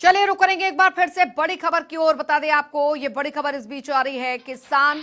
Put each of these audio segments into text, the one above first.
चलिए रुक करेंगे एक बार फिर से बड़ी खबर की ओर। बता दें आपको, ये बड़ी खबर इस बीच आ रही है, किसान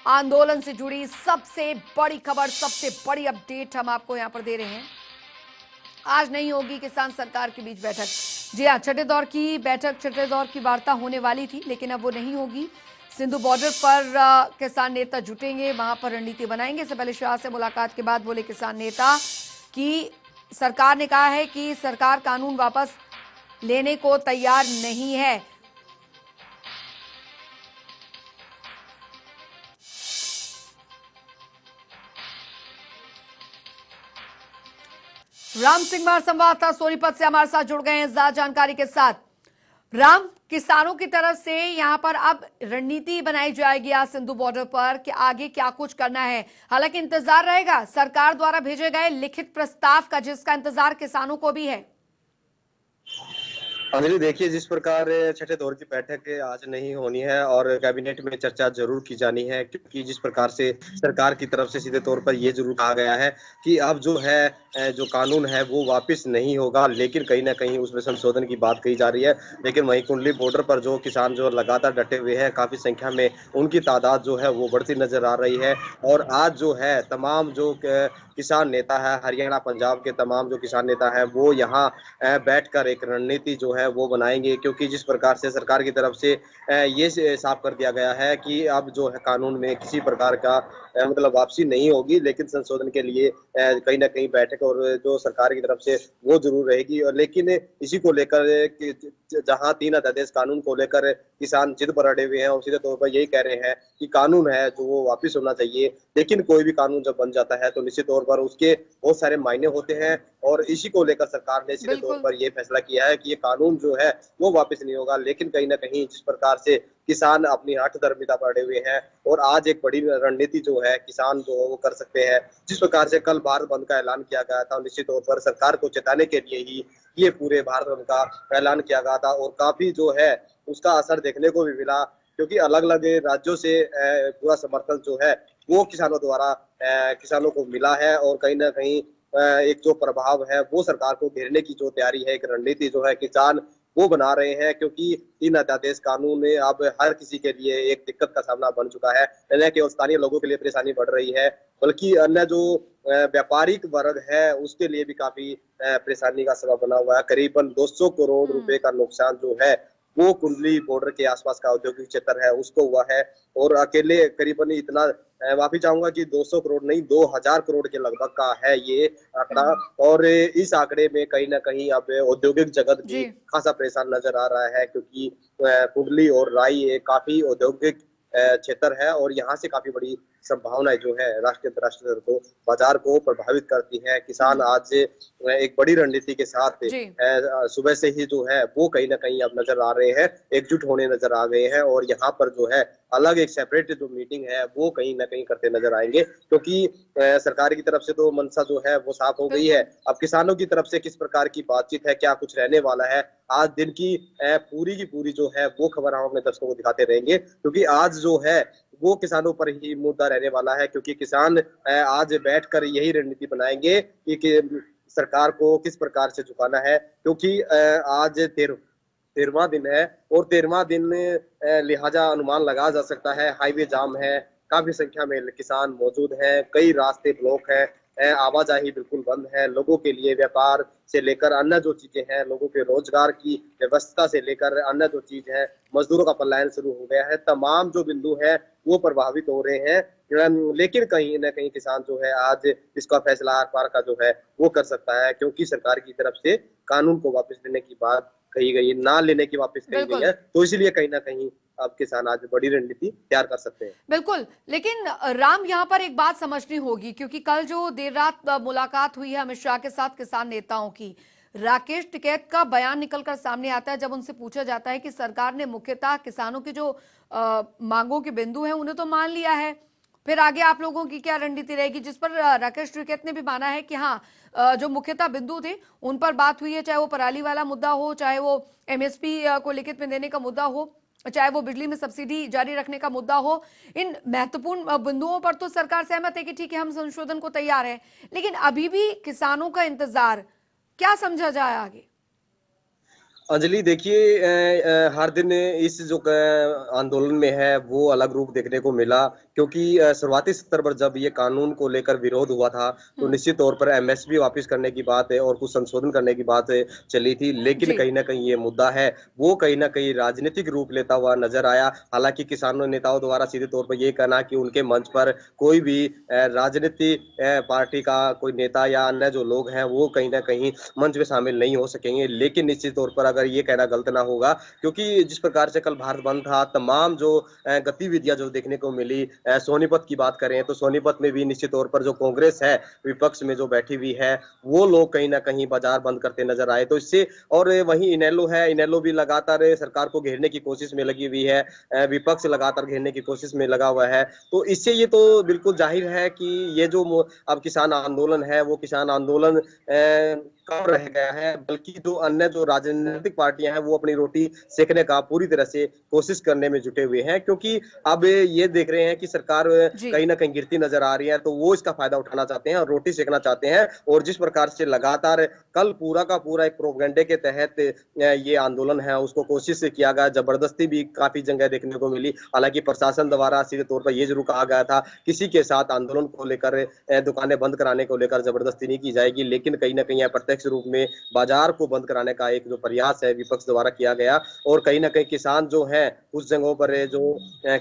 आंदोलन से जुड़ी सबसे बड़ी खबर, सबसे बड़ी अपडेट हम आपको यहां पर दे रहे हैं। आज नहीं होगी किसान सरकार के बीच बैठक। जी हाँ, छठे दौर की बैठक, छठे दौर की वार्ता होने वाली थी, लेकिन अब वो नहीं होगी। सिंधु बॉर्डर पर किसान नेता जुटेंगे, वहां पर रणनीति बनाएंगे। इससे पहले शाह से मुलाकात के बाद बोले किसान नेता कि सरकार ने कहा है कि सरकार कानून वापस लेने को तैयार नहीं है। राम सिंह मार संवाददाता सोनीपत से हमारे साथ जुड़ गए हैं ज्यादा जानकारी के साथ। राम, किसानों की तरफ से यहां पर अब रणनीति बनाई जाएगी आज सिंधु बॉर्डर पर कि आगे क्या कुछ करना है। हालांकि इंतजार रहेगा सरकार द्वारा भेजे गए लिखित प्रस्ताव का, जिसका इंतजार किसानों को भी है। अंजलि, देखिए, जिस प्रकार छठे दौर की बैठक आज नहीं होनी है और कैबिनेट में चर्चा जरूर की जानी है, क्योंकि जिस प्रकार से सरकार की तरफ से सीधे तौर पर यह जरूर कहा गया है कि अब जो है जो कानून है वो वापस नहीं होगा, लेकिन कहीं ना कहीं उसमें संशोधन की बात कही जा रही है। लेकिन वहीं कुंडली बॉर्डर पर जो किसान जो लगातार डटे हुए हैं, काफी संख्या में उनकी तादाद जो है वो बढ़ती नजर आ रही है। और आज जो है तमाम जो किसान नेता है, हरियाणा पंजाब के तमाम जो किसान नेता है वो यहाँ बैठकर एक रणनीति जो है वो बनाएंगे, क्योंकि जिस प्रकार से सरकार की तरफ से ये साफ कर दिया गया है कि अब जो है कानून में किसी प्रकार का मतलब वापसी नहीं होगी, लेकिन संशोधन के लिए कहीं ना कहीं बैठक और जो सरकार की तरफ से वो जरूर रहेगी। और लेकिन इसी को लेकर जहां 3 अध्यादेश कानून को लेकर किसान जिद पर अड़े हुए हैं और सीधे तौर पर यही कह रहे हैं कि कानून है जो वो वापस होना चाहिए। लेकिन कोई भी कानून जब बन जाता है तो निश्चित तौर पर उसके बहुत सारे मायने होते हैं, और इसी को लेकर सरकार ने सीधे तौर पर यह फैसला किया है कि ये कानून जो है वो वापस नहीं होगा। लेकिन कहीं ना कहीं जिस प्रकार से किसान अपनी हठ धर्मिता पर अड़े हुए हैं और आज एक बड़ी रणनीति जो है किसान जो है वो कर सकते हैं, जिस प्रकार से कल भारत बंद का ऐलान किया गया था, निश्चित तौर पर सरकार को चेताने के लिए ही ये पूरे भारत बंद का ऐलान किया गया था। और काफी जो है उसका असर देखने को भी मिला, क्योंकि अलग अलग राज्यों से पूरा समर्थन जो है वो किसानों द्वारा किसानों को मिला है। और कहीं ना कहीं एक जो प्रभाव है वो सरकार को घेरने की जो तैयारी है, एक रणनीति जो है किसान वो बना रहे हैं, क्योंकि 3 अध्यादेश कानून में अब हर किसी के लिए एक दिक्कत का सामना बन चुका है। न केवल स्थानीय लोगों के लिए परेशानी बढ़ रही है, बल्कि अन्य जो व्यापारिक वर्ग है उसके लिए भी काफी परेशानी का सबब बना हुआ है। करीबन 200 करोड़ रुपए का नुकसान जो है वो कुंडली बॉर्डर के आसपास का औद्योगिक क्षेत्र है उसको हुआ है। और अकेले करीबन इतना माफी चाहूंगा कि 200 करोड़ नहीं, 2000 करोड़ के लगभग का है ये आंकड़ा। और इस आंकड़े में कहीं ना कहीं अब औद्योगिक जगत भी खासा परेशान नजर आ रहा है, क्योंकि कुंडली और राई एक काफी औद्योगिक क्षेत्र है और यहाँ से काफी बड़ी संभावनाएं जो है राष्ट्रीय अंतर्राष्ट्रीय स्तर को बाजार को प्रभावित करती है। किसान आज एक बड़ी रणनीति के साथ सुबह से ही जो है वो कहीं ना कहीं अब नजर आ रहे हैं, एकजुट होने नजर आ गए हैं। और यहाँ पर जो है अलग एक सेपरेट जो मीटिंग है वो कहीं ना कहीं करते नजर आएंगे, क्योंकि सरकार की तरफ से तो मंशा जो है वो साफ हो गई है। अब किसानों की तरफ से किस प्रकार की बातचीत है, क्या कुछ रहने वाला है, आज दिन की पूरी की पूरी जो है वो खबर हम अपने दर्शकों को दिखाते रहेंगे, क्योंकि आज जो है वो किसानों पर ही मुद्दा रहने वाला है। क्योंकि किसान आज बैठकर यही रणनीति बनाएंगे कि सरकार को किस प्रकार से झुकाना है, क्योंकि आज 13वां दिन है और 13वां दिन लिहाजा अनुमान लगाया जा सकता है हाईवे जाम है, काफी संख्या में किसान मौजूद हैं, कई रास्ते ब्लॉक है, आवाजाही बिल्कुल बंद है। लोगों के लिए व्यापार से लेकर अन्य जो चीजें हैं, लोगों के रोजगार की व्यवस्था से लेकर अन्य जो चीज है, मजदूरों का पलायन शुरू हो गया है, तमाम जो बिंदु है वो प्रभावित हो रहे हैं। लेकिन कहीं ना कहीं किसान जो है आज इसका फैसला आर पार का जो है वो कर सकता है, क्योंकि सरकार की तरफ से कानून को वापस लेने की बात कही गई है, ना लेने की वापस कही गई है, तो इसलिए कहीं ना कहीं अब किसान आज बड़ी रणनीति तैयार कर सकते हैं। बिल्कुल, लेकिन राम, यहां पर एक बात समझनी होगी, क्योंकि कल जो देर रात मुलाकात हुई है अमित शाह के साथ किसान नेताओं की, राकेश टिकैत का बयान निकलकर सामने आता है। जब उनसे पूछा जाता है कि सरकार ने मुख्यतः किसानों की जो मांगों के बिंदु हैं उन्हें तो मान लिया है, फिर आगे आप लोगों की क्या रणनीति रहेगी, जिस पर राकेश टिकैत ने भी माना है कि हाँ, जो मुख्यतः बिंदु थे उन पर बात हुई है, चाहे वो पराली वाला मुद्दा हो, चाहे वो एमएसपी को लिखित में देने का मुद्दा हो, चाहे वो बिजली में सब्सिडी जारी रखने का मुद्दा हो। इन महत्वपूर्ण बिंदुओं पर तो सरकार सहमत है कि ठीक है, हम संशोधन को तैयार हैं, लेकिन अभी भी किसानों का इंतजार, क्या समझा जाए आगे? अंजलि देखिए, हर दिन इस जो आंदोलन में है वो अलग रूप देखने को मिला, क्योंकि शुरुआती स्तर पर जब ये कानून को लेकर विरोध हुआ था तो हम्म। निश्चित तौर पर एमएसपी वापस करने की बात है और कुछ संशोधन करने की बात चली थी, लेकिन जी। कहीं ना कहीं ये मुद्दा है वो कहीं ना कहीं राजनीतिक रूप लेता हुआ नजर आया। हालांकि किसानों नेताओं द्वारा सीधे तौर पर यह कहना कि उनके मंच पर कोई भी राजनीति पार्टी का कोई नेता या अन्य जो लोग हैं वो कहीं ना कहीं मंच में शामिल नहीं हो सकेंगे, लेकिन निश्चित तौर पर अगर ये कहना गलत ना होगा, क्योंकि जिस प्रकार से कल भारत बंद था, तमाम जो गतिविधियां जो देखने को मिली, सोनीपत की बात करें तो सोनीपत में भी निश्चित तौर पर जो कांग्रेस है विपक्ष में जो बैठी हुई है वो लोग कहीं ना कहीं बाजार बंद करते नजर आए, तो इससे और वहीं इनेलो है, इनेलो भी लगातार सरकार को घेरने की कोशिश में लगी हुई है, विपक्ष लगातार घेरने की कोशिश में लगा हुआ है। तो इससे ये तो बिल्कुल जाहिर है कि ये जो अब किसान आंदोलन है वो किसान आंदोलन कम रह गया है, बल्कि जो अन्य जो राजनीतिक पार्टियां हैं वो अपनी रोटी सेकने का पूरी तरह से कोशिश करने में जुटे हुए हैं, क्योंकि अब ये देख रहे हैं कि सरकार जी। कहीं ना कहीं गिरती नजर आ रही है, तो वो इसका फायदा उठाना चाहते हैं और रोटी सेकना चाहते हैं। और जिस प्रकार से लगातार कल पूरा का पूरा एक प्रोपेगेंडे के तहत ये आंदोलन है उसको कोशिश से किया गया, जबरदस्ती भी काफी जगह देखने को मिली। हालांकि प्रशासन द्वारा सीधे तौर पर यह जरूर कहा गया था किसी के साथ आंदोलन को लेकर दुकानें बंद कराने को लेकर जबरदस्ती नहीं की जाएगी, लेकिन कहीं ना कहीं प्रत्यक्ष रूप में बाजार को बंद कराने का एक जो प्रयास है विपक्ष द्वारा किया गया। और कहीं ना कहीं किसान जो है कुछ जगहों पर जो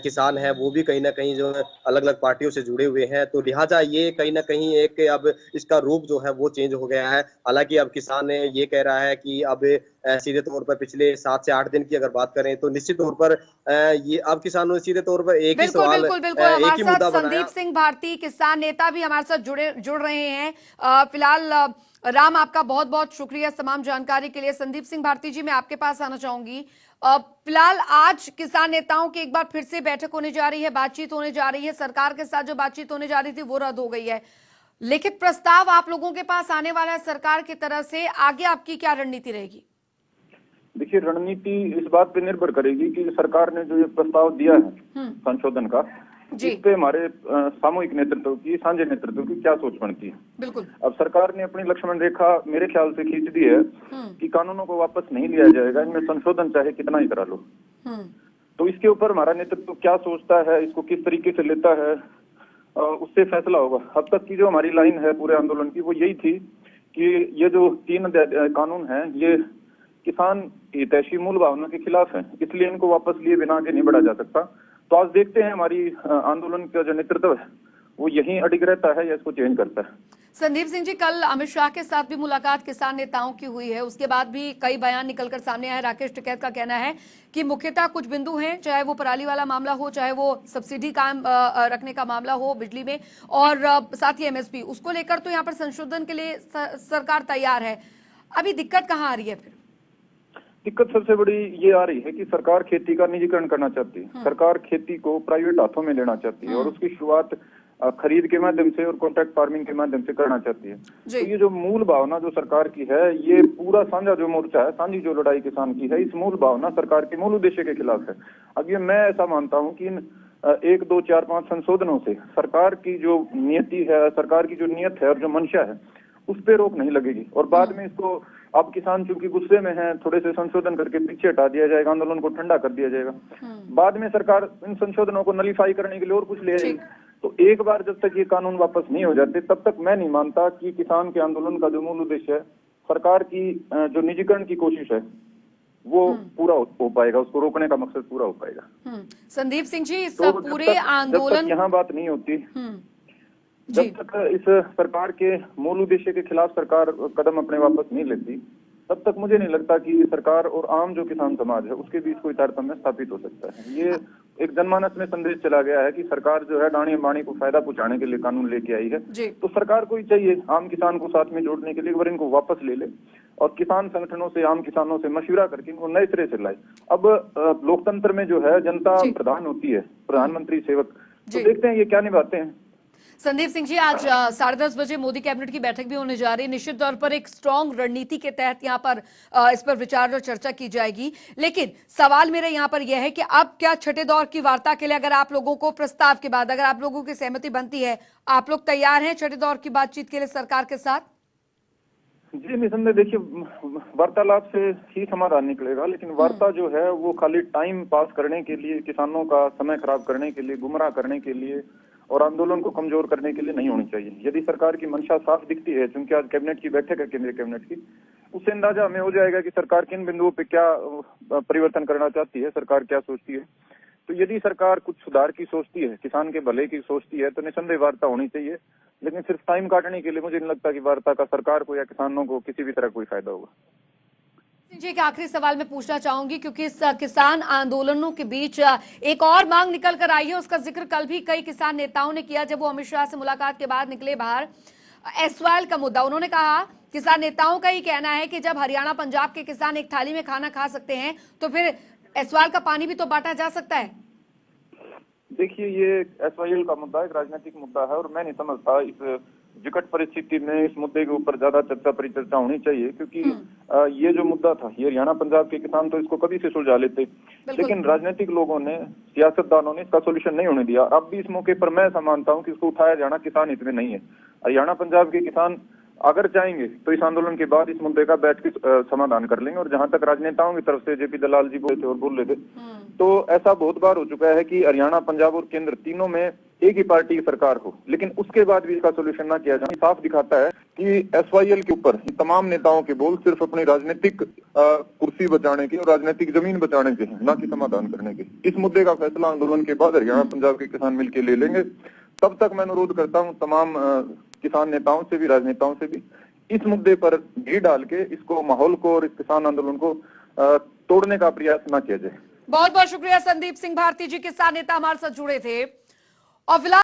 किसान है वो भी कहीं ना कहीं जो अलग अलग पार्टियों से जुड़े हुए हैं, तो लिहाजा ये कहीं ना कहीं एक अब इसका रूप जो है वो चेंज हो गया है। हालांकि अब किसान ये कह रहा है कि अब सीधे तौर पर पिछले 7 से 8 दिन की अगर बात करें तो निश्चित तौर पर ये अब किसानों ने सीधे तौर पर एक ही बिल्कुल सवाल, बिल्कुल बिल्कुल, एक हमारे ही साथ मुद्दा संदीप बनाया। सिंह भारती किसान नेता भी हमारे साथ जुड़ रहे हैं। फिलहाल राम, आपका बहुत बहुत शुक्रिया तमाम जानकारी के लिए। संदीप सिंह भारती जी, मैं आपके पास आना चाहूंगी। फिलहाल आज किसान नेताओं की एक बार फिर से बैठक होने जा रही है, बातचीत होने जा रही है। सरकार के साथ जो बातचीत होने जा रही थी वो रद्द हो गई है। लिखित प्रस्ताव आप लोगों के पास आने वाला है सरकार की तरफ से, आगे आपकी क्या रणनीति रहेगी? देखिए, रणनीति इस बात पे निर्भर करेगी कि सरकार ने जो ये प्रस्ताव दिया है संशोधन का, जी। इस पे हमारे सामूहिक नेतृत्व की, साझे नेतृत्व की क्या सोच बनती है। बिल्कुल। अब सरकार ने अपनी लक्ष्मण रेखा मेरे ख्याल से खींच दी है कि कानूनों को वापस नहीं लिया जाएगा, इनमें संशोधन चाहे कितना ही करा लो। तो इसके ऊपर हमारा नेतृत्व क्या सोचता है, इसको किस तरीके से लेता है, उससे फैसला होगा। अब तक की जो हमारी लाइन है पूरे आंदोलन की वो यही थी कि ये जो 3 कानून है ये किसान हितैषी मूल भावना के खिलाफ है, इसलिए इनको वापस लिए बिना आगे नहीं बढ़ा जा सकता। तो आज देखते हैं हमारी आंदोलन का जो नेतृत्व है वो यहीं अडिग रहता है या इसको चेंज करता है। संदीप सिंह जी, कल अमित शाह के साथ भी मुलाकात किसान नेताओं की हुई है, उसके बाद भी कई बयान निकलकर सामने आए। राकेश टिकैत का कहना है कि मुख्यतः कुछ बिंदु हैं, चाहे वो पराली वाला मामला हो, चाहे वो सब्सिडी कायम रखने का मामला हो बिजली में, और साथ ही एमएसपी, उसको लेकर तो यहाँ पर संशोधन के लिए सरकार तैयार है। अभी दिक्कत कहाँ आ रही है फिर? दिक्कत सबसे बड़ी ये आ रही है कि सरकार खेती का निजीकरण करना चाहती है। सरकार खेती को प्राइवेट हाथों में लेना चाहती है और उसकी शुरुआत खरीद के माध्यम से और कॉन्ट्रैक्ट फार्मिंग के माध्यम से करना चाहती है। तो ये जो मूल भावना जो सरकार की है, ये पूरा साझा जो मोर्चा है, साझी जो लड़ाई किसान की है, इस मूल भावना सरकार के मूल उद्देश्य के खिलाफ है। अब ये मैं ऐसा मानता हूँ कि इन 1, 2, 4, 5 संशोधनों से सरकार की जो नियति है, सरकार की जो नियत है और जो मंशा है उस पर रोक नहीं लगेगी। और बाद में इसको अब किसान चूंकि गुस्से में हैं, थोड़े से संशोधन करके पीछे हटा दिया जाएगा, आंदोलन को ठंडा कर दिया जाएगा। बाद में सरकार इन संशोधनों को नलीफाई करने के लिए और कुछ ले आएगी। तो एक बार जब तक ये कानून वापस नहीं हो जाते तब तक मैं नहीं मानता कि किसान के आंदोलन का जो मूल उद्देश्य है, सरकार की जो निजीकरण की कोशिश है, वो पूरा हो पाएगा, उसको रोकने का मकसद पूरा हो पाएगा। संदीप सिंह जी, इस तो पूरे आंदोलन, यहाँ बात नहीं होती, जब तक इस सरकार के मूल उद्देश्य के खिलाफ सरकार कदम अपने वापस नहीं लेती, तब तक मुझे नहीं लगता कि सरकार और आम जो किसान समाज है उसके बीच कोई तारतम्य स्थापित हो सकता है। ये एक जनमानस में संदेश चला गया है कि सरकार जो है डाणी अंबानी को फायदा पहुंचाने के लिए कानून लेके आई है। तो सरकार को ही चाहिए आम किसान को साथ में जोड़ने के लिए एक बार इनको वापस ले ले और किसान संगठनों से, आम किसानों से मशविरा करके इनको नए सिरे से लाए। अब लोकतंत्र में जो है जनता प्रधान होती है, प्रधानमंत्री सेवक, तो देखते हैं ये क्या निभाते हैं। संदीप सिंह जी, आज 10:30 बजे मोदी कैबिनेट की बैठक भी होने जा रही है। निश्चित तौर पर एक स्ट्रॉन्ग रणनीति के तहत यहाँ पर इस पर विचार और चर्चा की जाएगी। लेकिन सवाल मेरा यहाँ पर यह है कि अब क्या छठे दौर की वार्ता के लिए, अगर आप लोगों को प्रस्ताव के बाद अगर आप लोगों की सहमति बनती है, आप लोग तैयार हैं छठे दौर की बातचीत के लिए सरकार के साथ? जी निसंदेह, देखिए वार्तालाप से ही समाधान निकलेगा, लेकिन वार्ता जो है वो खाली टाइम पास करने के लिए, किसानों का समय खराब करने के लिए, गुमराह करने के लिए और आंदोलन को कमजोर करने के लिए नहीं होनी चाहिए। यदि सरकार की मंशा साफ दिखती है, क्योंकि आज कैबिनेट की बैठक है, केंद्रीय कैबिनेट की, उससे अंदाजा हमें हो जाएगा कि सरकार किन बिंदुओं पे क्या परिवर्तन करना चाहती है, सरकार क्या सोचती है। तो यदि सरकार कुछ सुधार की सोचती है, किसान के भले की सोचती है, तो निसंदेह वार्ता होनी चाहिए। लेकिन सिर्फ टाइम काटने के लिए मुझे नहीं लगता कि वार्ता का सरकार को या किसानों को किसी भी तरह कोई फायदा होगा। जी, एक आखिरी सवाल मैं पूछना चाहूंगी, क्योंकि इस किसान आंदोलनों के बीच एक और मांग निकल कर आई है, उसका जिक्र कल भी कई किसान नेताओं ने किया जब वो अमित शाह से मुलाकात के बाद निकले बाहर। एसवाइएल का मुद्दा उन्होंने कहा, किसान नेताओं का ही कहना है कि जब हरियाणा पंजाब के किसान एक थाली में खाना खा सकते हैं तो फिर एसवाइएल का पानी भी तो बांटा जा सकता है। देखिए, ये एसवाईएल का मुद्दा एक राजनीतिक मुद्दा है और मैं नहीं समझता इस विकट परिस्थिति में इस मुद्दे के ऊपर ज्यादा चर्चा परिचर्चा होनी चाहिए, क्योंकि ये जो मुद्दा था, ये हरियाणा पंजाब के किसान तो इसको कभी से सुलझा लेते, लेकिन राजनीतिक लोगों ने, सियासतदानों ने इसका सोल्यूशन नहीं होने दिया। अब भी इस मौके पर मैं ऐसा मानता हूँ कि इसको उठाया जाना किसान हित में नहीं है। हरियाणा पंजाब के किसान अगर चाहेंगे तो इस आंदोलन के बाद इस मुद्दे का बैठ के समाधान कर लेंगे। और जहां तक राजनेताओं की तरफ से जेपी दलाल जी बोले थे और बोल रहे थे, तो ऐसा बहुत बार हो चुका है कि हरियाणा, पंजाब और केंद्र तीनों में एक ही पार्टी की सरकार हो, लेकिन उसके बाद भी इसका सोल्यूशन ना किया जाए। साफ दिखाता है कि एसवाईएल के ऊपर तमाम नेताओं के बोल सिर्फ अपनी राजनीतिक कुर्सी बचाने के और राजनीतिक जमीन बचाने के हैं, न कि समाधान करने के। इस मुद्दे का फैसला आंदोलन के बाद हरियाणा पंजाब के किसान मिलकर ले लेंगे। तब तक मैं अनुरोध करता हूँ तमाम किसान नेताओं से भी, राजनेताओं से भी, इस मुद्दे पर घी डाल के इसको, माहौल को और इस किसान आंदोलन को तोड़ने का प्रयास न किया जाए। बहुत बहुत शुक्रिया। संदीप सिंह भारती जी, किसान नेता, हमारे साथ जुड़े थे। और फिलहाल